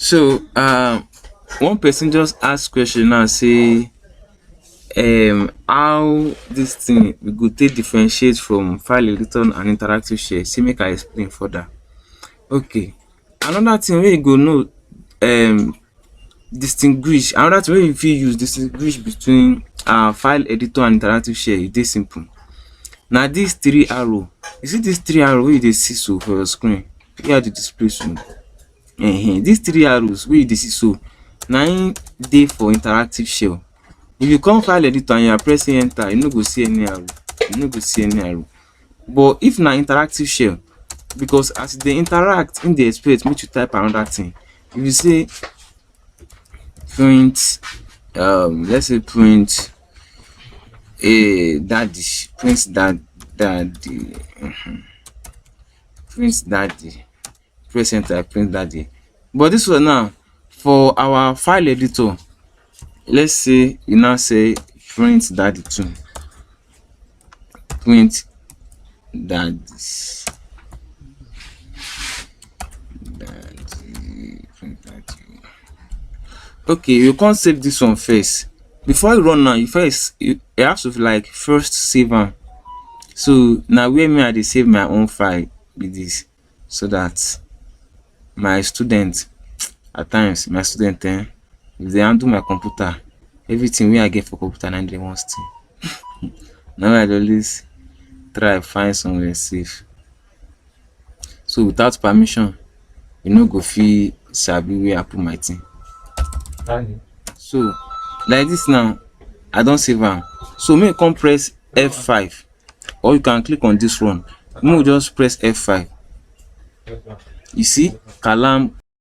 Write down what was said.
So one person just ask question now say how this thing we go take differentiate from file editor and interactive share. Say make I explain further. Okay. Another thing wey you go know um another thing wey you fit use distinguish between file editor and interactive share e dey simple. Na dis three arrow, you see dis three arrow wey you dey see so for your screen, where dey display so, dis three arrows wey you dey see so na im dey for interactive share. If you come file editor and you are pressing enter, you no go see any arrow, you no go see any arrow. But if na interactive share, because as you dey interact, im dey expect make you type another thing. If you say print let's say print daddy, print daddy, print daddy, press enter, print daddy. But this one now, for our file editor, let's say you now say print daddy too, print daddy, print daddy. Okay, you can't save this one first. Before you run now, you have to like first save am. So now where me I dey save my own file be this, so that my student, at times my student if they handle my computer, everything wey I get for computer na dey wan steal. Now I dey always try find somewhere safe. So without permission, you no go fit sabi where I put my thing. So like this now, I don save am. So make you come press F5, or you can click on this one. Make we just press F5. You see, Kalam